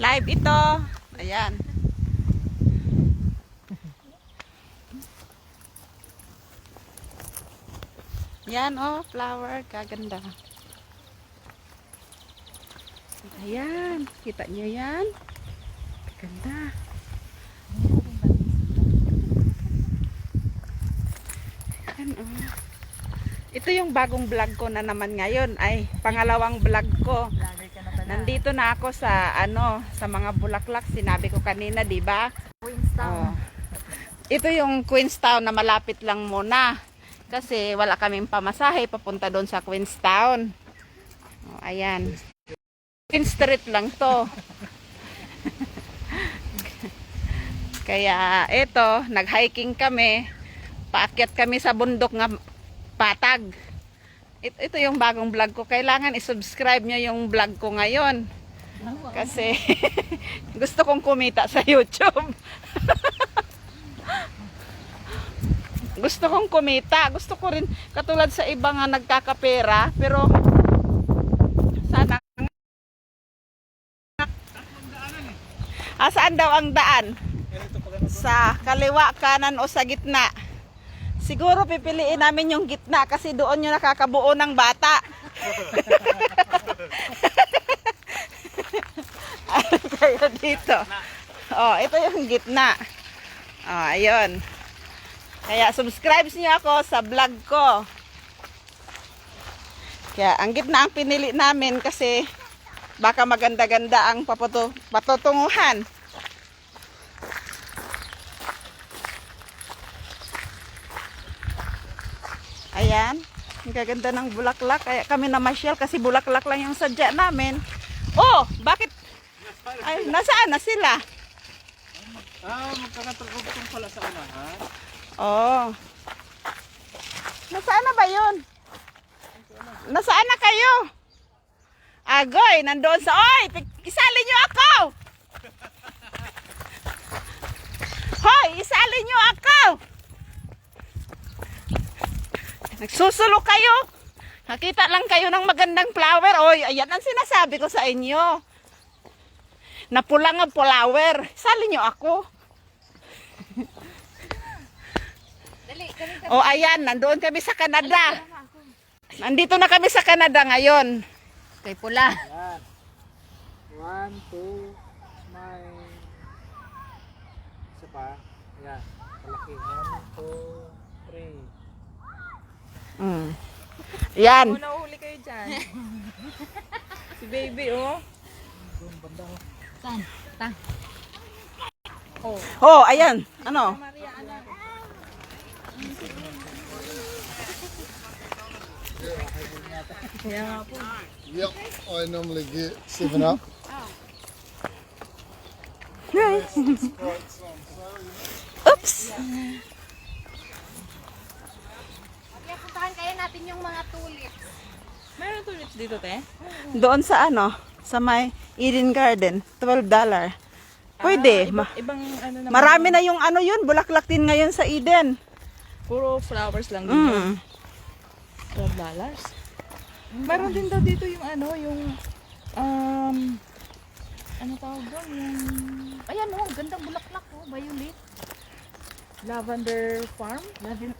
Live ito. Ayan. Yan oh, flower, kaganda. Ayan, kita nyo yan. Ganda. Ayan oh. Ito yung bagong vlog ko na naman ngayon. Ay, pangalawang vlog ko. Nandito na ako sa sa mga bulaklak. Sinabi ko kanina, 'di ba? Queenstown. Oh. Ito yung Queenstown na malapit lang muna. Kasi wala kaming pamasahe papunta doon sa Queenstown. Oh, ayan. Queen Street lang 'to. Kaya ito, nag-hiking kami. Paakyat kami sa bundok nga Patag. Ito yung bagong vlog ko. Kailangan i-subscribe nyo yung vlog ko ngayon. Kasi gusto kong kumita sa YouTube. Gusto kong kumita. Gusto ko rin, katulad sa iba nga nagkakapera. Pero sana. Saan daw ang daan? Sa kaliwa, kanan o sa gitna? Siguro pipiliin namin yung gitna kasi doon yung nakakabuo ng bata. Kaya dito. Oh, ito yung gitna. Oh, ayun. Kaya subscribe niyo ako sa vlog ko. Kaya ang gitna ang pinili namin kasi baka maganda-ganda ang patutunguhan. Ayan, ang gaganda ng bulaklak. Kaya kami namasyal kasi bulaklak lang yung sadya namin. Oh, bakit? Ay, nasaan na sila? Magkakatugtong pala sa unahan. Oh. Nasaan na ba yun? Nasaan na kayo? Agoy, nandoon sa... Oy, isali nyo ako! Hoy, isali nyo ako! Nagsusulo kayo. Nakita lang kayo ng magandang flower. Oy, ayan ang sinasabi ko sa inyo. Napula nga flower. Sali nyo ako. O ayan, nandoon kami sa Canada. Nandito na kami sa Canada ngayon. Kay pula. Yan. 1, 2, smile. Isa pa. Yan. Palaki. 1, 2, 3. Yan. Oh, nahuli kayo dyan. Si baby, oh. Doon banda. Saan? Ta. Oh, ayan. Ano? Kaya nga po. Yep, I normally get 7 up. Oops. Kaya puntahan kaya natin yung mga tulips. Meron tulips dito, te? Doon sa sa may Eden Garden, $12. Pwede. Ibang ano naman. Marami na yung yun, bulaklak din ngayon sa Eden. Puro flowers lang din. yun. Mm. $12. Meron din daw dito yung ano tawag doon? Ayan oh, gandang bulaklak oh, violet. Lavender farm?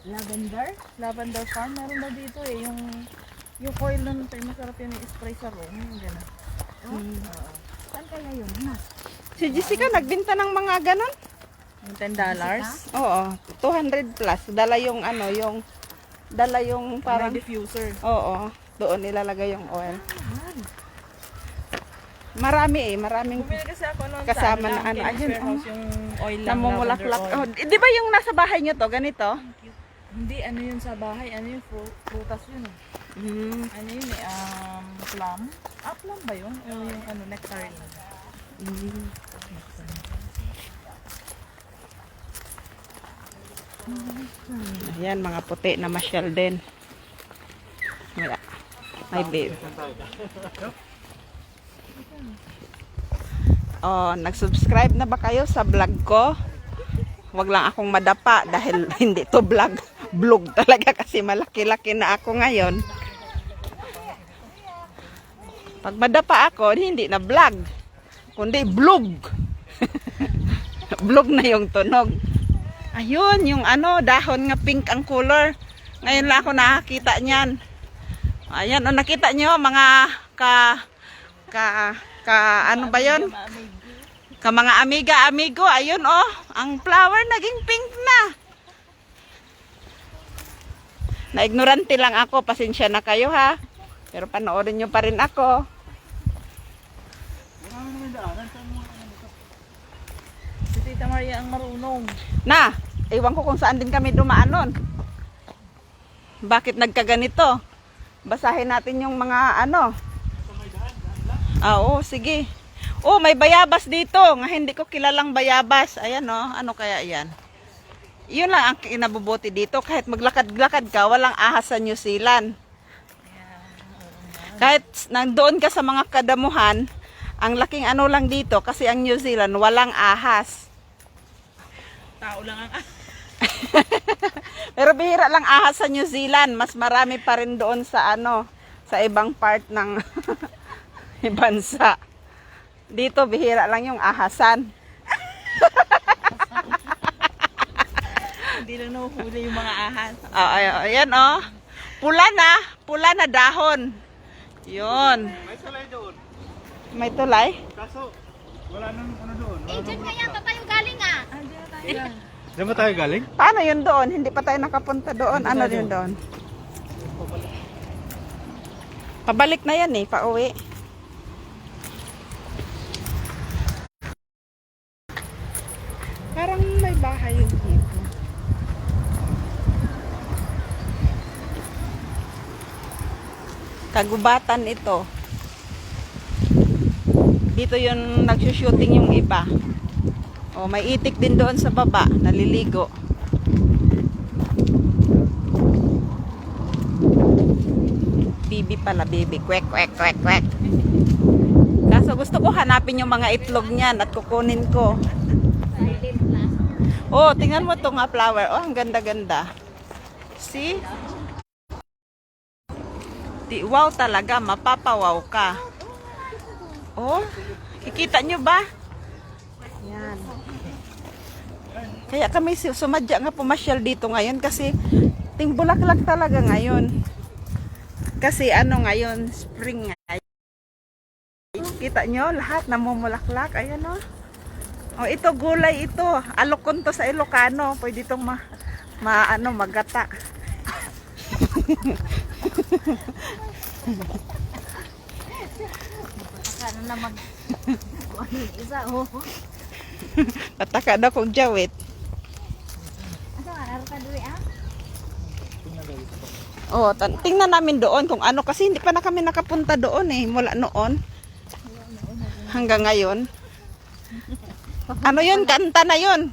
Lavender. Lavender farm. Meron daw dito eh. Yung oil nun, tayo masarap yun yung spray sa room. Yung gano'n. Saan kaya yun? Ha? Si Jessica nagbenta ng mga ganon. Yung $10. Oo, 200 plus. Dala yung Parang parang, diffuser. oo, doon nilalagay yung oil. Maraming Bumili kasi ako noon kasama sa na Chemist ayun, Warehouse, yung oil lang. namumulaklak. lavender oil. Oh, di ba yung nasa bahay nyo to, ganito? Hindi, ano yun sa bahay. Ano yun? Prutas yun eh. Ano yun eh? Plum? Plum ba yun? O yung nectarine? Ayan, mga puti na masyal din. May babe. Oh, nag-subscribe na ba kayo sa vlog ko? Wag lang akong madapa dahil hindi to vlog. Vlog talaga kasi malaki-laki na ako ngayon. Pag madapa ako, hindi na vlog, kundi vlog. Vlog na yung tunog. Ayun, yung ano, dahon nga pink ang color. Ngayon lang ako nakakita niyan. Ayan, o nakita nyo, mga ano ba yun? Mga amiga, amigo, ayun oh, ang flower naging pink na. Na-ignorante lang ako, pasensya na kayo ha. Pero panoorin nyo pa rin ako. Si Tita Maria ang marunong. Na, ewan ko kung saan din kami dumaan nun. Bakit nagkaganito? Basahin natin yung mga ano. Oo, sige. Oh, may bayabas dito. Nga hindi ko kilalang bayabas. Ayan oh, ano kaya yan? Yun lang ang kinabubuti dito. Kahit maglakad-lakad ka, walang ahas sa New Zealand. Kahit nandoon ka sa mga kadamuhan, ang laking ano lang dito, kasi ang New Zealand, walang ahas. Tao lang ang Pero bihira lang ahas sa New Zealand. Mas marami pa rin doon sa ano, sa ibang part ng bansa. Dito bihira lang yung ahasan. Hindi lang nahuhuli yung mga ahas. Ayan oh. Pula na dahon. Yun. May salay doon. May tulay. Kaso, wala nang ano doon. Eh, dyan kaya pa tayo galing ah. Diyan ba tayo galing? Paano yun doon? Hindi pa tayo nakapunta doon. Ano yun doon? Pabalik na yan eh, pauwi. Parang may bahay yung dito. Kagubatan ito. Dito yung nagsushooting yung iba. Oh, may itik din doon sa baba, naliligo. Bibi pala, bibi. Kwek, kwek, kwek, kwek. Kaso gusto ko hanapin yung mga itlog niyan at kukunin ko. Silent na. Oh, tingnan mo itong flower. Oh, ang ganda-ganda. See? Wow talaga, mapapawaw ka. Oh, kikita nyo ba? Yan. Kaya kami sumadya nga pumasyal dito ngayon kasi tingbulaklak talaga ngayon. Kasi ano ngayon, spring ngayon. Kita nyo, lahat namumulaklak. Ayan o. Oh, ito gulay ito. Alokon to sa Ilocano. Pwede itong magata. Sana na mag... Ano yung isa oh. Pataka daw kong jawit. Asa nga, naroon ka doon ah? Oh, tingnan namin doon kung ano. Kasi hindi pa na kami nakapunta doon eh. Mula noon. Hanggang ngayon. Ano yun? Kanta na yun.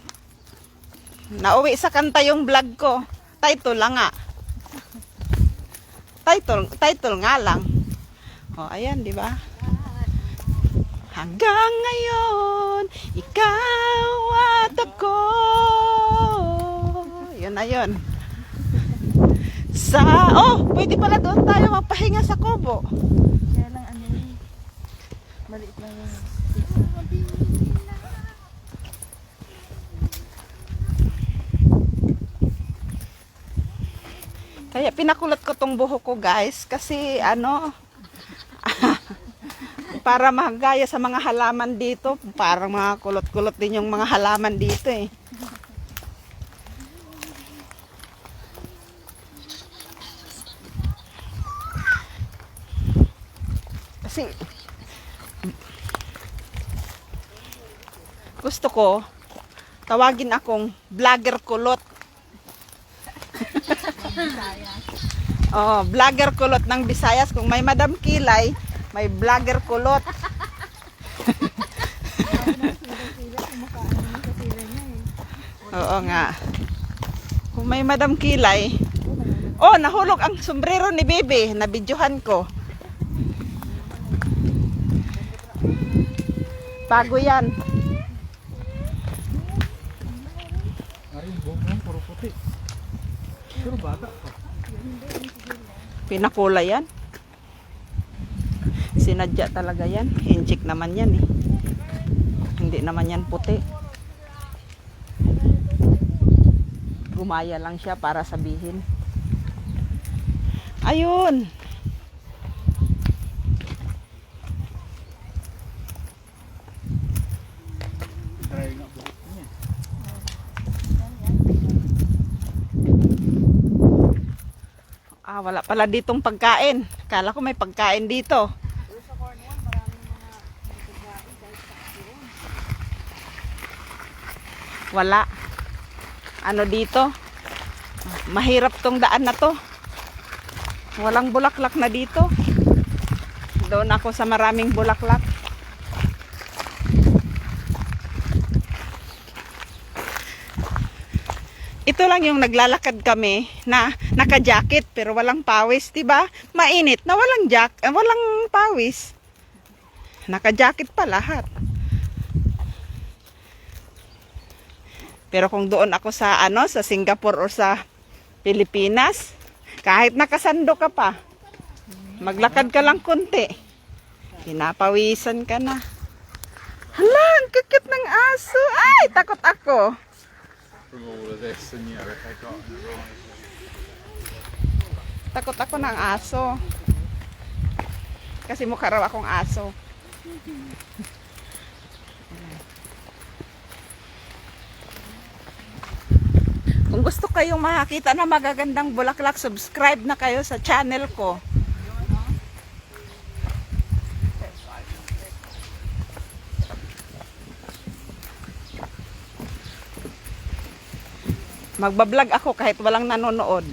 Nauwi sa kanta yung vlog ko. Title lang nga. Title nga lang. Oh, ayan, di ba? Hanggang ngayon, ikaw at ako. Yun na yun. Pwede pala doon tayo magpahinga sa kubo. Kaya lang ano yun. Maliit lang yun. Kaya pinakulot ko tong buhok ko guys. Kasi ano, para magaya sa mga halaman dito. Parang mga kulot-kulot din yung mga halaman dito eh. Kasi gusto ko tawagin akong vlogger kulot. Oh, vlogger kulot ng Visayas. Kung may Madam Kilay, may vlogger kulot. Oo nga. Kung may Madam Kilay. Oh, nahulog ang sombrero ni Bebe. Nabidyohan ko. Bago yan. Aring buhok mo, puro puti. Pero bata pa. Pinakulay yan. Sinadya talaga yan. Inchik naman yan eh. Hindi naman yan puti. Gumaya lang siya para sabihin. Ayun. Try nga buhok niya. Wala pala ditong pagkain. Kala ko may pagkain dito. Wala. Ano dito? Mahirap tong daan na to. Walang bulaklak na dito. Doon ako sa maraming bulaklak. Ito lang yung naglalakad kami na naka-jacket pero walang pawis, 'di ba? Mainit na walang pawis. Naka-jacket pa lahat. Pero kung doon ako sa sa Singapore o sa Pilipinas, kahit nakasando ka pa, maglakad ka lang konti, pinapawisan ka na. Hala, ang kikit ng aso. Ay, takot ako. From all of this and yeah, if I got Takot ako ng aso. Kasi mukha raw akong aso. Kung gusto kayong makakita na magagandang bulaklak, subscribe na kayo sa channel ko. Magbablog ako kahit walang nanonood.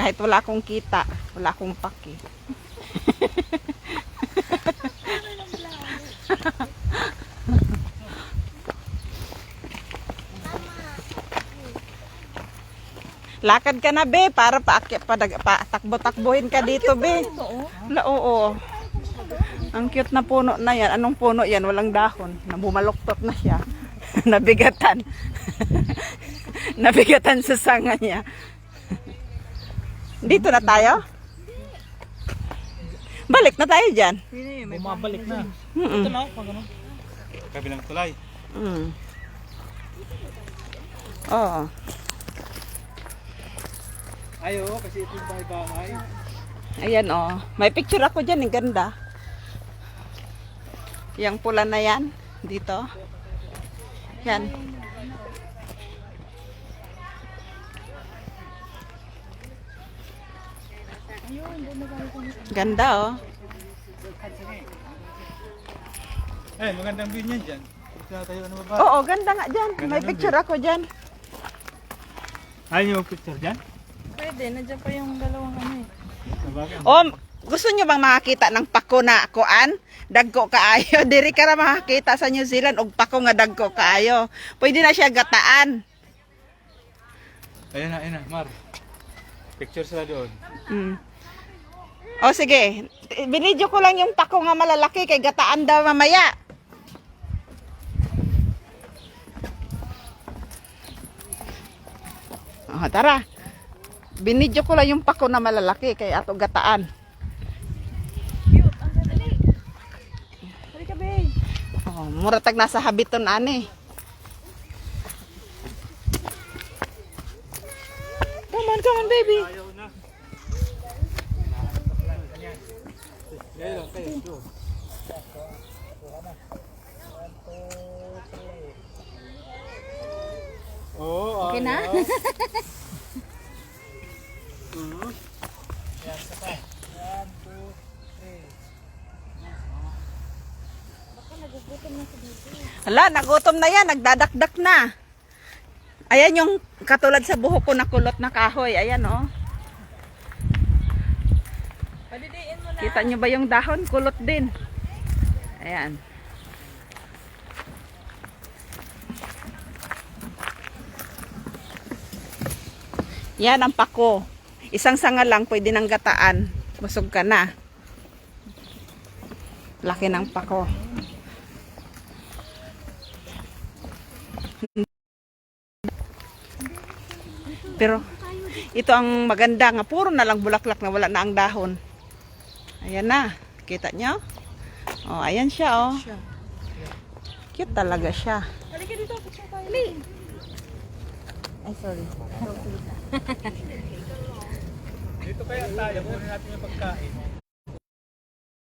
Kahit wala akong kita, wala akong paki. Lakad ka na, be, para takbo-takbuhin ka dito, be. Oo. Ang cute na puno na yan. Anong puno yan? Walang dahon. Bumaluktot na siya. Nabigatan. Nabigatan sa sanga niya. Dito na tayo? Balik na tayo dyan. bumabalik na. Ito na, pag ano. Kabilang tulay. Oo. Ayo, kasi ito yung bahay-bahay. Ayan, oh. May picture ako dyan. Ang ganda. Yang pula na yan. Dito. Yan. Ganda, oh. Eh, magandang view niyan dyan. Pagka tayo ano ba? Oo, ganda nga dyan. Ganda May ng picture ako dyan. Ayaw niyo mag-picture dyan? Pwede, nandiyan pa yung dalawang ano eh. Sabagay. Oh, gusto nyo bang makakita ng pako na kuan? Dagko kaayo. Diri ka ra makakita sa New Zealand og pako nga dagko kaayo. Pwede na siya gataan. Ayun na, Mar. Picture sila doon. O sige, binidyo ko lang yung pako nga malalaki kay gataan daw mamaya. Tara. Binidyo ko lang yung pako na malalaki kay ato gataan. Cute, ang ganda. Halika, babe. Oh, muratag nasa habiton ani. Come on, baby. Ayaw na. Ngayon lang kayo. Go. Oh, Okay na? Hala, nagutom na yan, nagdadakdak na. Ayan yung katulad sa buhok ko na kulot na kahoy. Ayan, oh. Palidiin mo na. Kita nyo ba yung dahon? Kulot din. Ayan. Yan ang pako. Isang sanga lang, pwede nang gataan. Busog ka na. Laki ng pako. Pero ito ang maganda nga puro na lang bulaklak na wala na ang dahon. Ayan na. Kita nyo? Oh, ayan siya, oh. Siya. Cute talaga siya. Halika dito, picture tayo. Ay, sorry. Dito kaya tayo, kunin natin yung pagkain.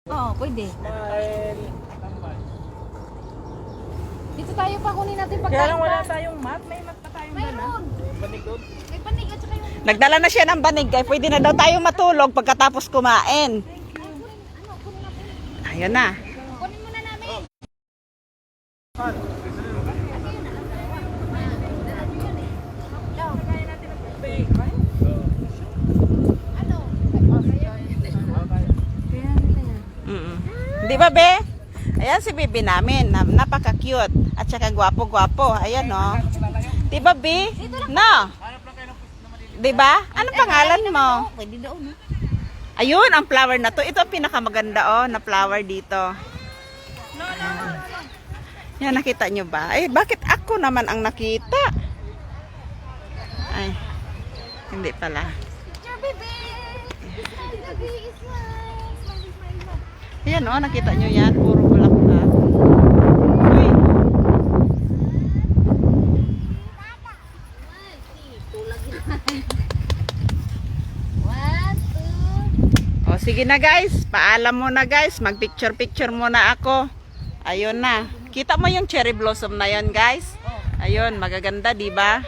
Oo, pwede. Smile. Tambay. Dito tayo pa kunin natin Kaya pagkain lang wala pa. tayong mat. May mat pa tayong dala. Mayroon. Banig doon. May panig at saka yung... Nagdala na siya ng banig, kaya pwede na daw tayo matulog pagkatapos kumain. Kunin natin. Ayun na. Kunin muna namin. Ano? Mm. Di ba, be? Ayan si Bibi namin. Napaka-cute. At saka gwapo-gwapo. Ayan, oh. Di ba, Bi? No. Di ba? Anong pangalan mo? Pwede doon. Ayun, ang flower na to. Ito ang pinakamaganda, oh, na flower dito. Yan, nakita nyo ba? Eh, bakit ako naman ang nakita? Ay, hindi pala. Picture, baby! Baby is nice. Smiley, smiley. Ayan, oh, nakita nyo yan. Puro bulaklak. Uy, One, two. o sige na guys. Paalam mo na guys. Mag-picture-picture muna ako. Ayun na. Kita mo yung cherry blossom na yon guys? Ayun, magaganda, di ba?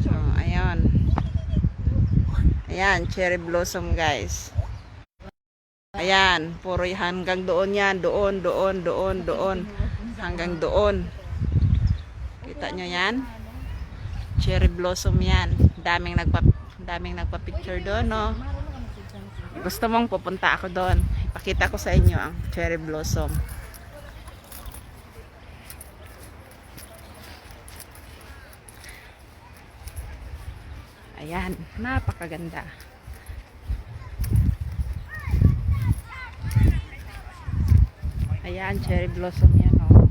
Oh, ayun. Ayan, cherry blossom guys. Ayan, puro hanggang doon yan. Doon, doon, doon, doon. Hanggang doon. Kita nyo yan? Cherry blossom yan. Daming nagpa-picture doon, no? Gusto mong pupunta ako doon. Ipakita ko sa inyo ang cherry blossom. Ayan, napakaganda. Ayan, cherry blossom yan, oh.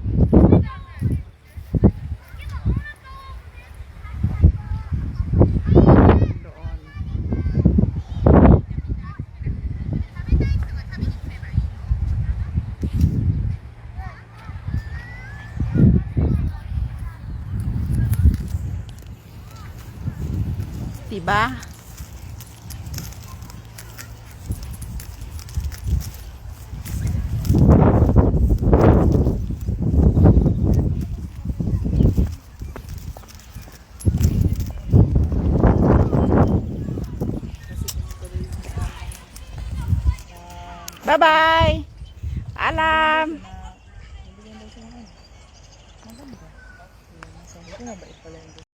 Doon. Diba? Bye-bye. Alam.